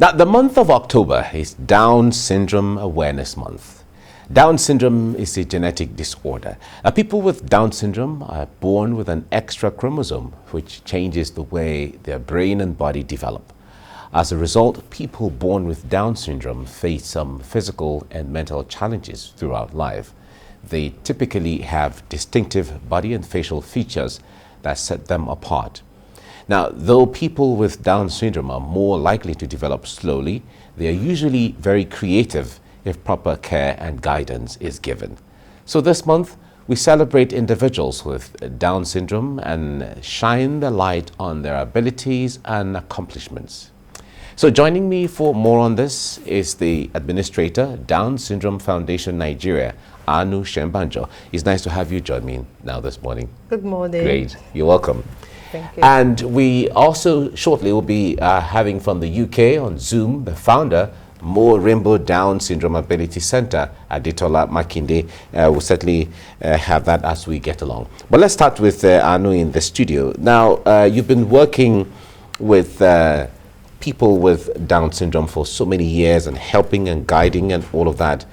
Now, the month of October is Down Syndrome Awareness Month. Down syndrome is a genetic disorder. People with Down syndrome are born with an extra chromosome, which changes the way their brain and body develop. As a result, people born with Down syndrome face some physical and mental challenges throughout life. They typically have distinctive body and facial features that set them apart. Now, though people with Down syndrome are more likely to develop slowly, they are usually very creative if proper care and guidance is given. So this month, we celebrate individuals with Down syndrome and shine the light on their abilities and accomplishments. So joining me for more on this is the Administrator, Down Syndrome Foundation Nigeria, Aanu Senbanjo. It's nice to have you join me now this morning. Good morning. Great. You're welcome. Thank you. And we also shortly will be having from the UK on Zoom the founder, More Rainbow Down Syndrome Ability Center, Adetola Makinde. We'll certainly have that as we get along. But let's start with Aanu in the studio. Now, you've been working with people with Down syndrome for so many years and helping and guiding and all of that.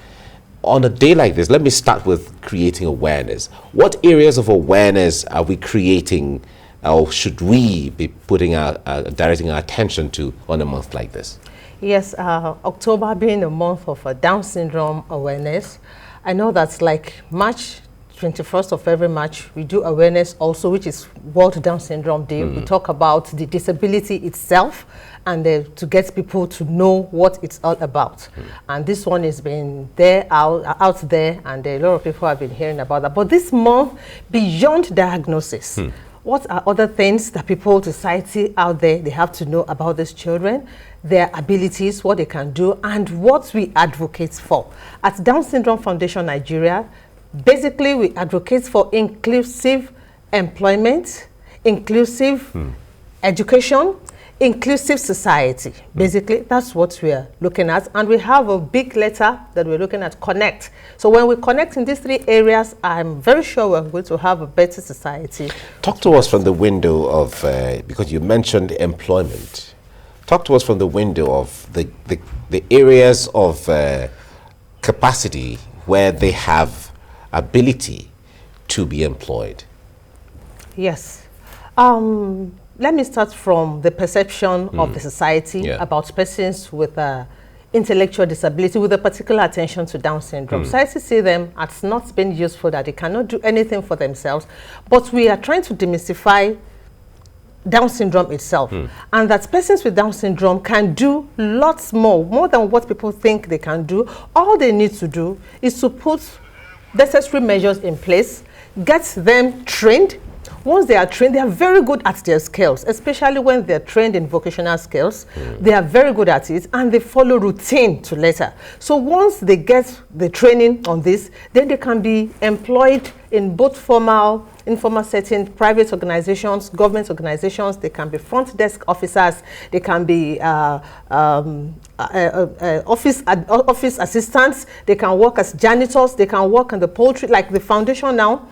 On a day like this, let me start with creating awareness. What areas of awareness are we creating, or should we be putting directing our attention to on a month like this? Yes, October being a month of Down syndrome awareness, I know that's like March 21st of every March, we do awareness also, which is World Down Syndrome Day. We talk about the disability itself and to get people to know what it's all about. And this one has been there, out there, and a lot of people have been hearing about that. But this month, beyond diagnosis, what are other things that people, society out there, they have to know about these children, their abilities, what they can do, and what we advocate for? At Down Syndrome Foundation Nigeria, basically we advocate for inclusive employment, inclusive education, inclusive society. Basically, that's what we are looking at. And we have a big letter that we're looking at, connect. So when we connect in these three areas, I'm very sure we're going to have a better society. Talk to us from the window of, because you mentioned employment. Talk to us from the window of the areas of capacity where they have ability to be employed. Yes. Let me start from the perception of the society about persons with intellectual disability with a particular attention to Down syndrome. Society see them as not being useful, that they cannot do anything for themselves, but we are trying to demystify Down syndrome itself, and that persons with Down syndrome can do lots more than what people think they can do. All they need to do is to put necessary measures in place, get them trained. Once they are trained, they are very good at their skills, especially when they're trained in vocational skills. They are very good at it, and they follow routine to letter. So once they get the training on this, then they can be employed in both formal, informal setting, private organizations, government organizations. They can be front desk officers. They can be office assistants. They can work as janitors. They can work in the poultry, like the foundation now.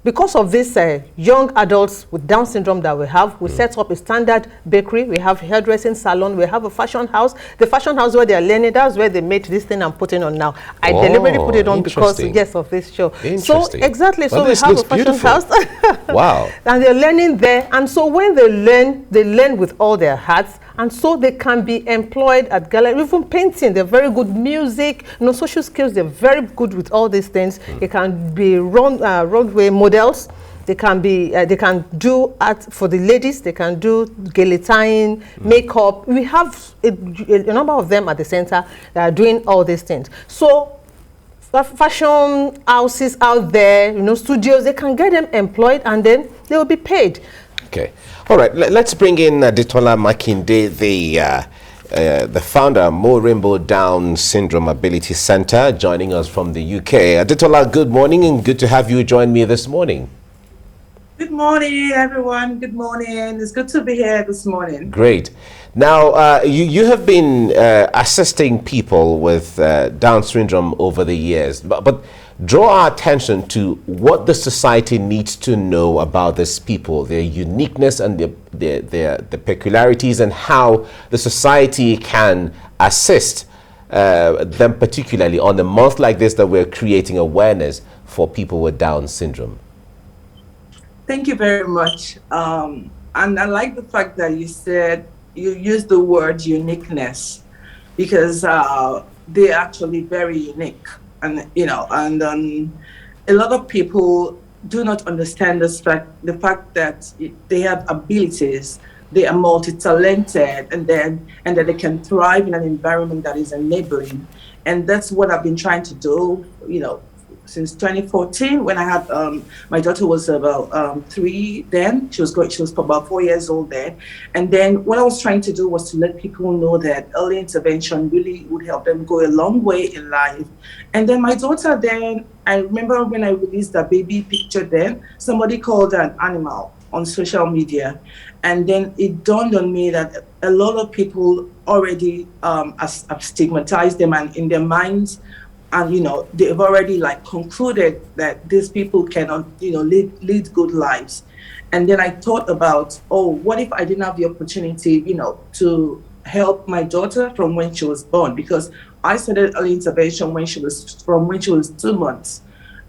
Because of this young adults with Down syndrome that we have, we set up a standard bakery. We have hairdressing salon. We have a fashion house. The fashion house where they are learning, that's where they made this thing I'm putting on now. I deliberately put it on because, yes, of this show. So, exactly. So we have a fashion house. Wow. And they're learning there. And so when they learn with all their hearts. And so they can be employed at gallery, even painting. They're very good. Music, social skills. They're very good with all these things. They can be runway models. They can be. They can do art for the ladies. They can do guillotine, makeup. We have a number of them at the center that are doing all these things. So fashion houses out there, studios, they can get them employed, and then they will be paid. Okay. All right. Let's bring in Adetola Makinde, the founder, More Rainbow Down Syndrome Ability Center, joining us from the UK. Adetola, good morning, and good to have you join me this morning. Good morning, everyone. Good morning. It's good to be here this morning. Great. Now, you have been assisting people with Down syndrome over the years, but draw our attention to what the society needs to know about these people, their uniqueness and their peculiarities, and how the society can assist them, particularly on a month like this that we're creating awareness for people with Down syndrome. Thank you very much. And I like the fact that you said you used the word uniqueness, because they're actually very unique. And, you know, and a lot of people do not understand the fact that they have abilities, they are multi-talented, and that they can thrive in an environment that is enabling. And that's what I've been trying to do, you know, since 2014, when I had my daughter was about 3 then. She was about 4 years old then. And then what I was trying to do was to let people know that early intervention really would help them go a long way in life. And then my daughter then, I remember when I released the baby picture then, somebody called her an animal on social media. And then it dawned on me that a lot of people already have stigmatized them, and in their minds, and, you know, they've already like concluded that these people cannot, you know, lead good lives. And then I thought about, oh, what if I didn't have the opportunity, you know, to help my daughter from when she was born? Because I started early intervention when she was 2 months.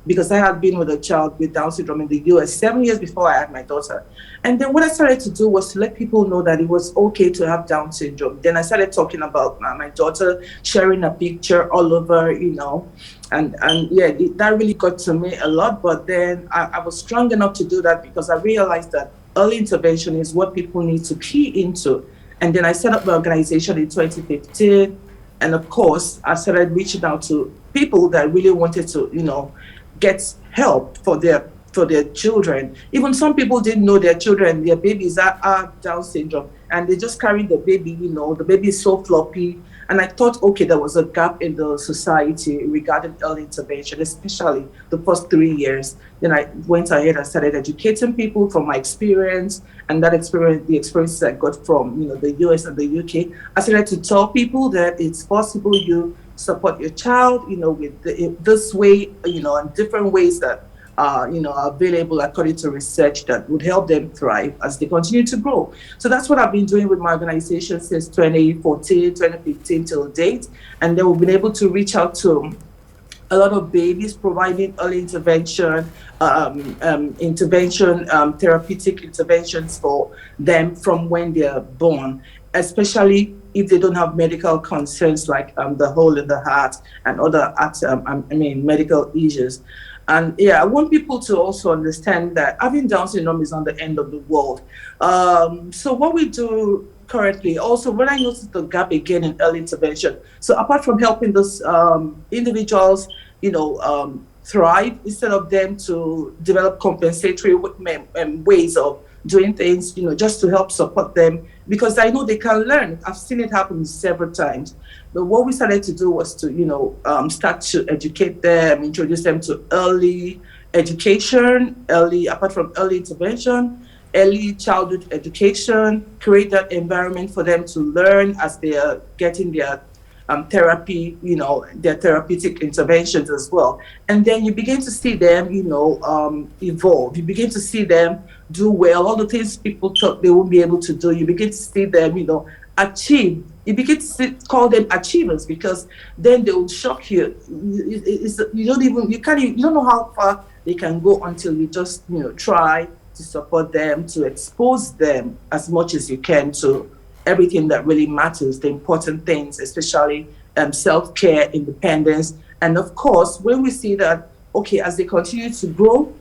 Because I had been with a child with Down syndrome in the US 7 years before I had my daughter. And then what I started to do was to let people know that it was okay to have Down syndrome. Then I started talking about my daughter, sharing a picture all over, you know, and yeah, that really got to me a lot. But then I was strong enough to do that because I realized that early intervention is what people need to key into. And then I set up my organization in 2015. And of course, I started reaching out to people that really wanted to, you know, get help for their children. Even some people didn't know their children, their babies are Down syndrome, and they just carry the baby, you know, the baby is so floppy. And I thought, okay, there was a gap in the society regarding early intervention, especially the first 3 years. Then I went ahead and started educating people from my experience, and that experience, the experiences I got from, you know, the US and the UK. I started to tell people that it's possible you support your child, you know, with this way, you know, and different ways that you know, are available according to research that would help them thrive as they continue to grow. So that's what I've been doing with my organization since 2014, 2015 till date. And then we've been able to reach out to a lot of babies, providing early intervention, therapeutic interventions for them from when they're born, especially if they don't have medical concerns like the hole in the heart and other medical issues. And yeah, I want people to also understand that having Down syndrome is not the end of the world. So what we do currently, also when I noticed the gap again in early intervention, so apart from helping those individuals, you know, thrive, instead of them to develop compensatory ways of doing things, you know, just to help support them, because I know they can learn. I've seen it happen several times. But what we started to do was to, you know, start to educate them, introduce them to early education, apart from early intervention, early childhood education, create that environment for them to learn as they are getting their therapy, you know, their therapeutic interventions as well. And then you begin to see them, you know, evolve. You begin to see them do well. All the things people thought they won't be able to do, you begin to see them, you know, achieve. You begin to call them achievers, because then they will shock you. You don't know how far they can go until you just, you know, try to support them, to expose them as much as you can to everything that really matters, the important things, especially self-care, independence. And of course, when we see that, okay, as they continue to grow,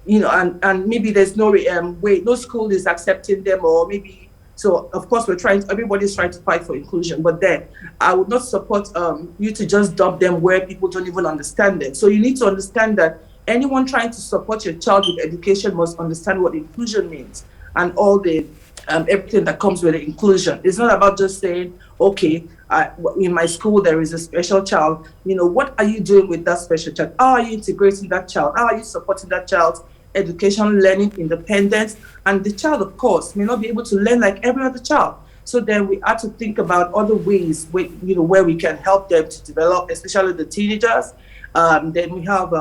you know, and maybe there's no way, no school is accepting them, or maybe, so of course everybody's trying to fight for inclusion, but then I would not support you to just dump them where people don't even understand them. So you need to understand that anyone trying to support your child with education must understand what inclusion means, and all the everything that comes with the inclusion. It's not about just saying, okay, in my school there is a special child. You know, what are you doing with that special child? How are you integrating that child? How are you supporting that child's education, learning, independence? And the child, of course, may not be able to learn like every other child. So then we have to think about other ways where we can help them to develop, especially the teenagers, Then we have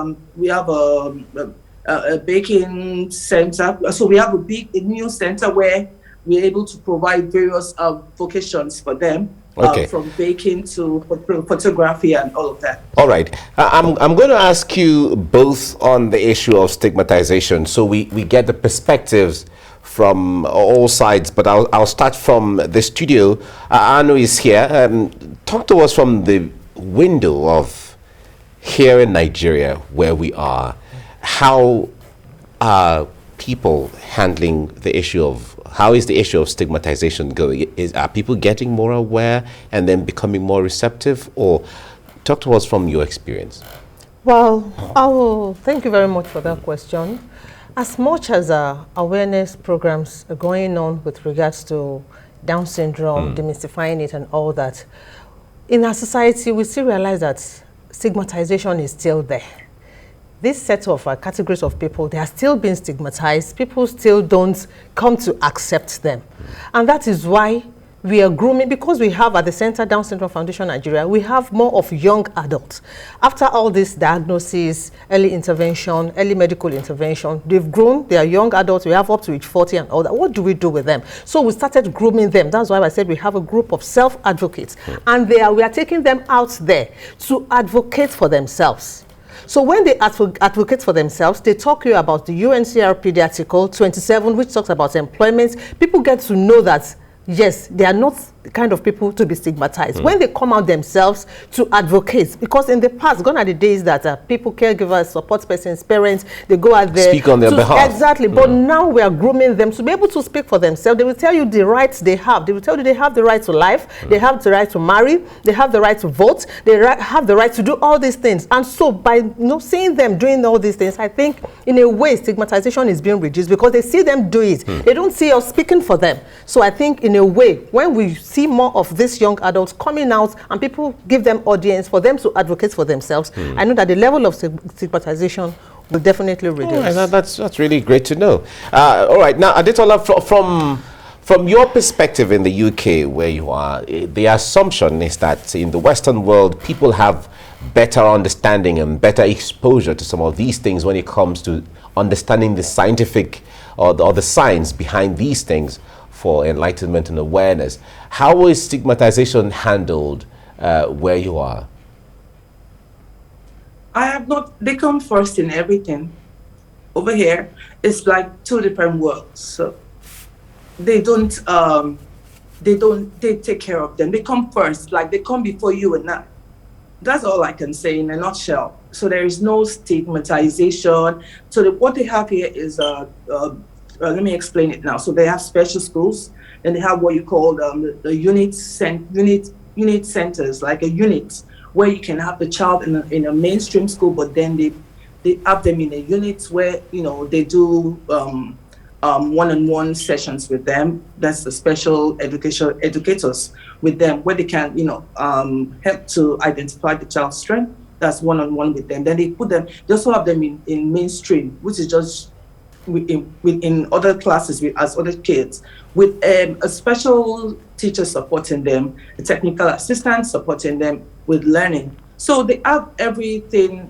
a baking center. So we have a new center where we're able to provide various vocations for them. Okay. From baking to photography and all of that. All right. I'm going to ask you both on the issue of stigmatization, so we get the perspectives from all sides, but I'll start from the studio. Aanu is here. Talk to us from the window of here in Nigeria, where we are. How are people handling the issue of, how is the issue of stigmatization going? Are people getting more aware and then becoming more receptive? Or talk to us from your experience. Well, thank you very much for that question. As much as awareness programs are going on with regards to Down syndrome, demystifying it and all that, in our society, we still realize that stigmatization is still there. This set of categories of people, they are still being stigmatized. People still don't come to accept them. And that is why we are grooming, because we have at the Center Down Syndrome Foundation Nigeria, we have more of young adults. After all this diagnosis, early intervention, early medical intervention, they've grown, they are young adults, we have up to age 40 and all that. What do we do with them? So we started grooming them. That's why I said we have a group of self-advocates. And we are taking them out there to advocate for themselves. So when they advocate for themselves, they talk to you about the UNCRPD Article 27, which talks about employment. People get to know that, yes, they are not the kind of people to be stigmatized. When they come out themselves to advocate, because in the past, gone are the days that people, caregivers, support persons, parents, they go out there. Speak on their behalf. Exactly. But now we are grooming them to be able to speak for themselves. They will tell you the rights they have. They will tell you they have the right to life. They have the right to marry. They have the right to vote. They have the right to do all these things. And so by seeing them doing all these things, I think in a way stigmatization is being reduced because they see them do it. They don't see us speaking for them. So I think in a way, when we see more of these young adults coming out and people give them audience for them to advocate for themselves, I know that the level of stigmatization will definitely reduce. Right, that's really great to know. All right, now Adetola, from your perspective in the UK where you are, the assumption is that in the Western world, people have better understanding and better exposure to some of these things when it comes to understanding the scientific or the science behind these things for enlightenment and awareness. How is stigmatization handled where you are? I have not, they come first in everything. Over here, it's like two different worlds. So they take care of them. They come first, like they come before you and I. That's all I can say in a nutshell. So there is no stigmatization. So what they have here is, let me explain it now. So they have special schools, and they have what you call the unit centers, like a unit where you can have the child in a mainstream school, but then they have them in a unit where they do one-on-one sessions with them. That's the special educators with them, where they can help to identify the child's strength. That's one-on-one with them. Then they also have them in mainstream, which is just in other classes as other kids, with a special teacher supporting them, a technical assistant supporting them with learning. So they have everything,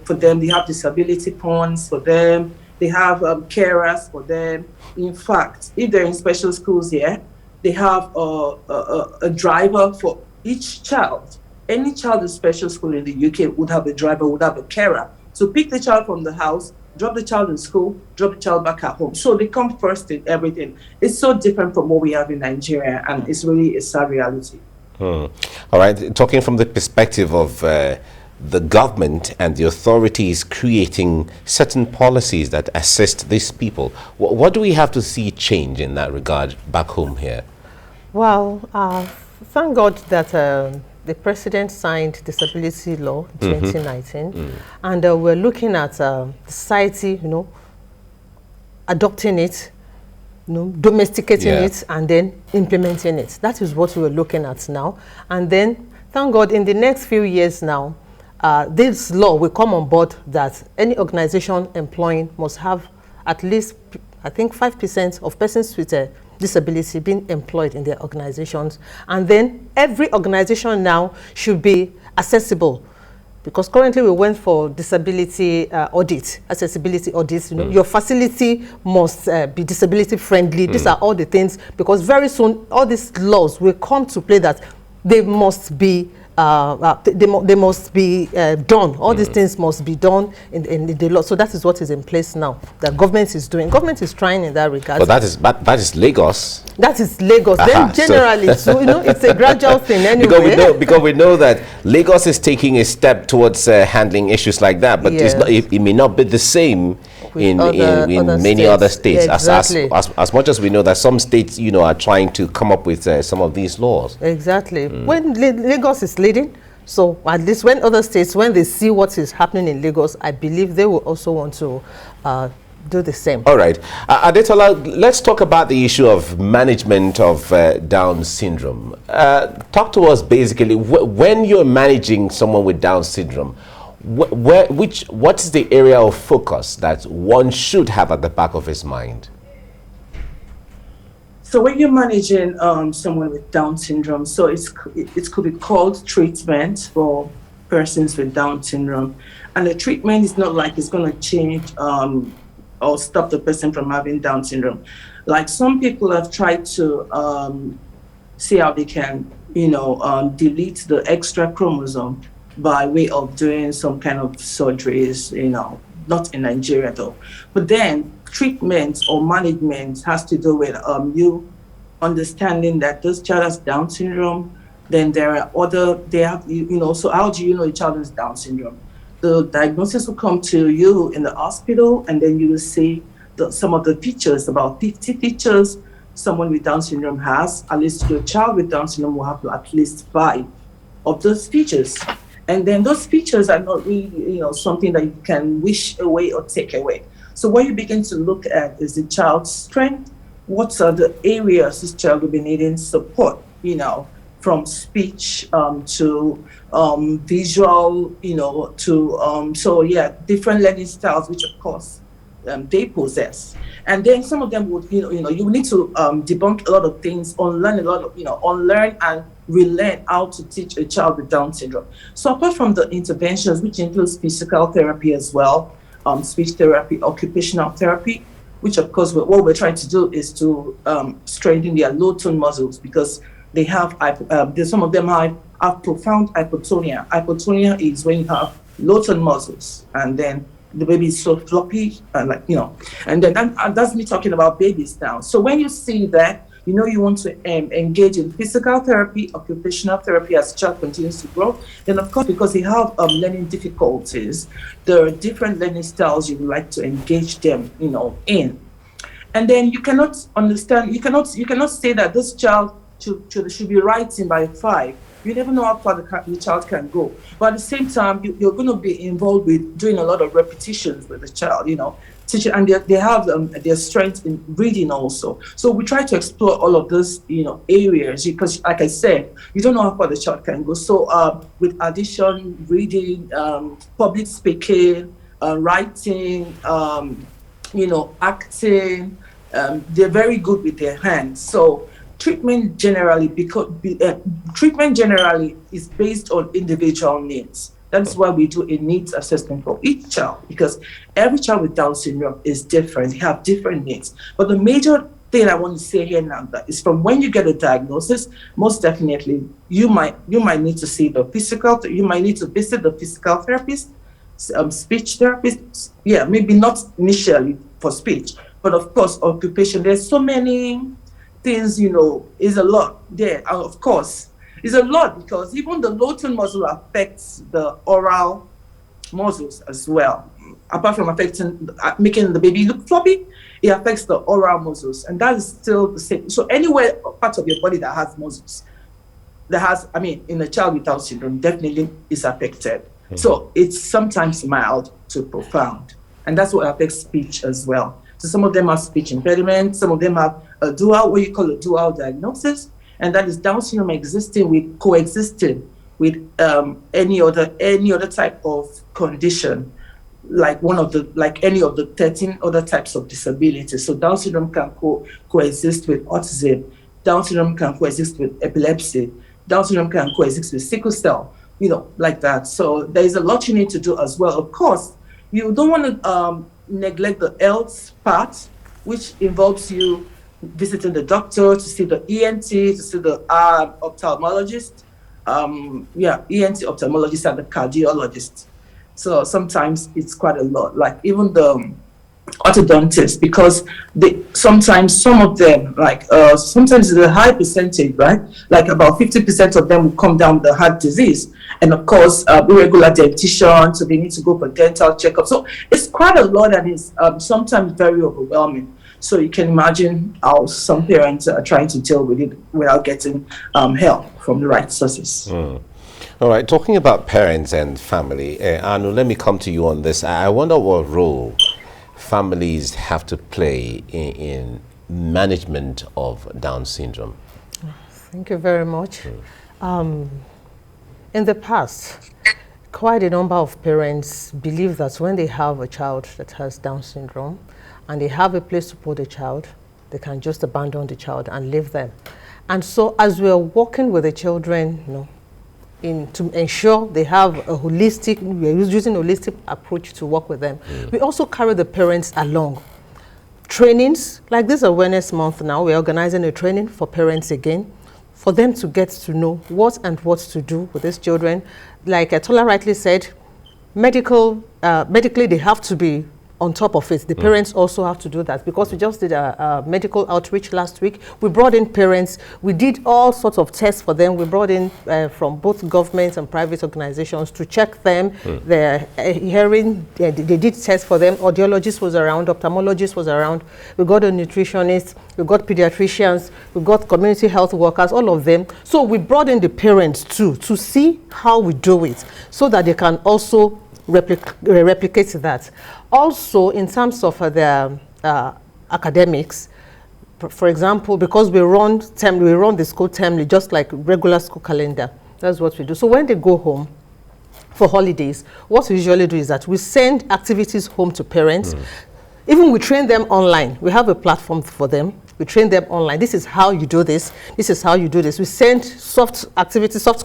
for them. They have disability funds for them. They have carers for them. In fact, if they're in special schools here, they have a driver for each child. Any child in special school in the UK would have a driver, would have a carer. So pick the child from the house, drop the child in school, drop the child back at home. So they come first in everything. It's so different from what we have in Nigeria, and it's really a sad reality. All right, talking from the perspective of the government and the authorities creating certain policies that assist these people, what do we have to see change in that regard back home here? Well, thank God that the president signed disability law in 2019, and we're looking at society, adopting it, domesticating it, and then implementing it. That is what we're looking at now. And then, thank God, in the next few years now, this law will come on board that any organization employing must have at least, I think, 5% of persons with a disability being employed in their organizations. And then every organization now should be accessible. because currently we went for disability audit, accessibility audits. You know, your facility must be disability friendly. These are all the things, because very soon all these laws will come to play that they must be they must be done. All these things must be done in the law. So that is what is in place now. The government is doing. Government is trying in that regard. But that is Lagos. That is Lagos. Then generally, so you know, it's a gradual thing anyway. Because we know that Lagos is taking a step towards handling issues like that, but it's not, it may not be the same in many other states. Exactly. As much as we know that some states, you know, are trying to come up with some of these laws. Exactly. When Lagos is leading, so at least when other states, when they see what is happening in Lagos, I believe they will also want to do the same. All right. Adetola, let's talk about the issue of management of Down syndrome. Talk to us basically, when you're managing someone with Down syndrome, what is the area of focus that one should have at the back of his mind? So when you're managing someone with Down syndrome, so it could be called treatment for persons with Down syndrome. And the treatment is not like it's going to change or stop the person from having Down syndrome. Like some people have tried to see how they can, you know, delete the extra chromosome by way of doing some kind of surgeries, you know, not in Nigeria though. But then treatment or management has to do with you understanding that this child has Down syndrome. Then there are you know, so how do you know a child has Down syndrome? The diagnosis will come to you in the hospital, and then you will see some of the features, about 50 features someone with Down syndrome has. At least your child with Down syndrome will have at least 5 of those features. And then those features are not really, you know, something that you can wish away or take away. So what you begin to look at is the child's strength. What are the areas this child will be needing support, you know, from speech to visual, you know, to, so yeah, different learning styles, which of course they possess. And then some of them would, you know, you need to debunk a lot of things, unlearn a lot of, you know, unlearn and relearn how to teach a child with Down syndrome. So apart from the interventions, which includes physical therapy as well, speech therapy, occupational therapy, which of course what we're trying to do is to strengthen their low tone muscles, because they have, some of them have profound hypotonia. Hypotonia is when you have low tone muscles, and then the baby is so floppy, and like, you know, and then that's me talking about babies now. So when you see that, you know, you want to engage in physical therapy, occupational therapy as the child continues to grow. Then of course, because they have learning difficulties, there are different learning styles you would like to engage them, you know, in. And then you cannot understand, you cannot say that this child should be writing by 5. You never know how far the child can go. But at the same time, you're going to be involved with doing a lot of repetitions with the child, you know, teaching, and they have their strength in reading also. So we try to explore all of those, you know, areas, because like I said, you don't know how far the child can go. So with addition, reading, public speaking, writing, you know, acting, they're very good with their hands. So treatment generally is based on individual needs. That's why we do a needs assessment for each child, because every child with Down syndrome is different. They have different needs. But the major thing I want to say here now is from when you get a diagnosis, most definitely you might need to see the physical. You might need to visit the physical therapist, speech therapist. Yeah, maybe not initially for speech, but of course occupation. There's so many things, you know, is a lot there. And of course, it's a lot because even the low tone muscle affects the oral muscles as well. Apart from making the baby look floppy, it affects the oral muscles, and that is still the same. So anywhere part of your body that has muscles, in a child with Down syndrome, definitely is affected. Mm-hmm. So it's sometimes mild to profound, and that's what affects speech as well. So some of them have speech impediment, some of them have a dual, what you call a dual diagnosis, and that is Down syndrome coexisting with any other type of condition, like any of the 13 other types of disabilities. So Down syndrome can coexist with autism. Down syndrome can coexist with epilepsy. Down syndrome can coexist with sickle cell. like that. So there is a lot you need to do as well. Of course, you don't want to neglect the health part, which involves you visiting the doctor, to see the ENT, to see the ophthalmologist, ENT ophthalmologist and the cardiologist. So sometimes it's quite a lot. Like even the orthodontists, because sometimes some of them, sometimes it's a high percentage, right? Like about 50% of them will come down with the heart disease. And of course, irregular dentition, so they need to go for dental checkup. So it's quite a lot, and it's sometimes very overwhelming. So you can imagine how some parents are trying to deal with it without getting help from the right sources. All right, talking about parents and family, Aanu, let me come to you on this. I wonder what role families have to play in management of Down syndrome. Thank you very much. In the past, quite a number of parents believe that when they have a child that has Down syndrome and they have a place to put the child, they can just abandon the child and leave them. And so as we are working with the children, to ensure they have a holistic, we're using a holistic approach to work with them. We also carry the parents along. Trainings, like this Awareness Month now, we're organizing a training for parents again, for them to get to know what to do with these children. Like Adetola rightly said, medically they have to be on top of it. The parents also have to do that, because we just did a medical outreach last week. We brought in parents. We did all sorts of tests for them. We brought in from both government and private organizations to check them. Their hearing, they did tests for them. Audiologist was around, ophthalmologist was around. We got a nutritionist, we got pediatricians, we got community health workers, all of them. So we brought in the parents too, to see how we do it, so that they can also replicate that. Also, in terms of their academics, for example, because we run the school termly, just like regular school calendar. That's what we do. So when they go home for holidays, what we usually do is that we send activities home to parents. Even we train them online. We have a platform for them. We train them online. This is how you do this. This is how you do this. We send soft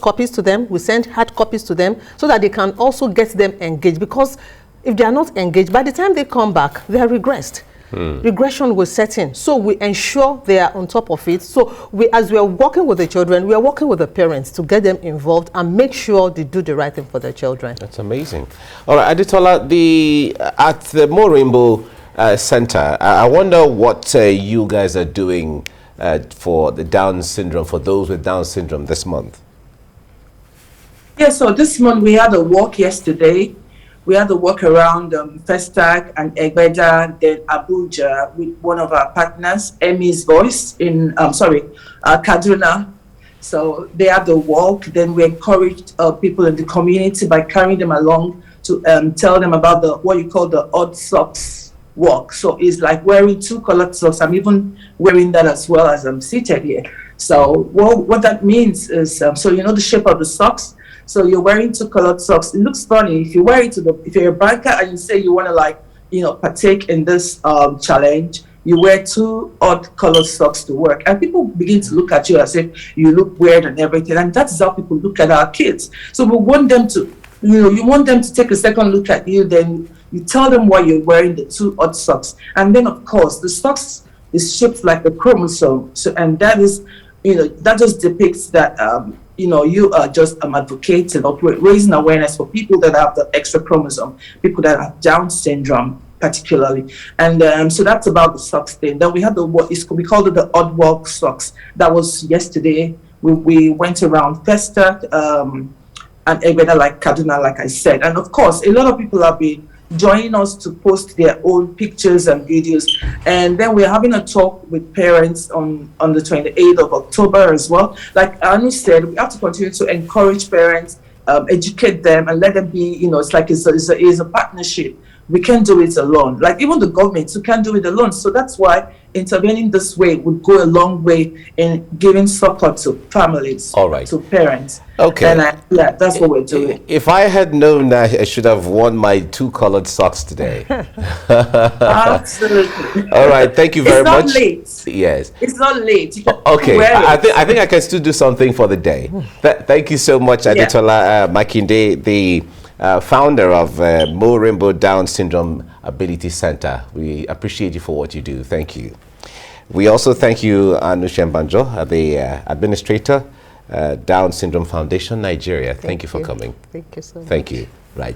copies to them. We send hard copies to them, so that they can also get them engaged. Because if they are not engaged, by the time they come back, they are regressed. Regression will set in. So we ensure they are on top of it. So as we are working with the children, we are working with the parents to get them involved and make sure they do the right thing for their children. That's amazing. All right, Adetola, at the More Rainbow Center, I wonder what you guys are doing for the Down syndrome, for those with Down syndrome this month. Yeah, so this month we had a walk yesterday. We had a walk around Festac and Egbeda, then Abuja, with one of our partners, Emmy's Voice, in Kaduna. So they had the walk. Then we encouraged people in the community by carrying them along to tell them about what you call the odd socks walk. So it's like wearing two colored socks. I'm even wearing that as well as I'm seated here. So what that means is, so you know the shape of the socks. So you're wearing two colored socks. It looks funny if you wear it if you're a banker and you say you want to partake in this challenge. You wear two odd colored socks to work, and people begin to look at you as if you look weird and everything. And that's how people look at our kids. So we want them to, you want them to take a second look at you. Then you tell them why you're wearing the two odd socks, and then of course the socks is shaped like a chromosome. So and that is, that just depicts that. You are just advocating or raising awareness for people that have the extra chromosome, people that have Down syndrome particularly. And so that's about the socks thing. Then we had we called it the odd walk socks. That was yesterday. We went around Festa and Egbeda, like Kaduna, like I said. And of course, a lot of people have been joining us to post their own pictures and videos. And then we're having a talk with parents on the 28th of October as well. Like Aanu said, we have to continue to encourage parents, educate them, and let them be, it's like it's a partnership. We can't do it alone. Like even the government, you can't do it alone. So that's why intervening this way would go a long way in giving support to families, All right. to parents. Okay. And yeah, that's what we're doing. If I had known that, I should have worn my 2 colored socks today. Absolutely. All right. Thank you very much. It's not late. Yes. It's not late. You can Okay. wear it. I think I can still do something for the day. Thank you so much, Adetola Makinde, the founder of Mo Rainbow Down Syndrome Ability Center. We appreciate you for what you do. Thank you. We also thank you, Aanu Senbanjo, the administrator, Down Syndrome Foundation, Nigeria. Thank you for coming. Thank you so much. Thank you. Right.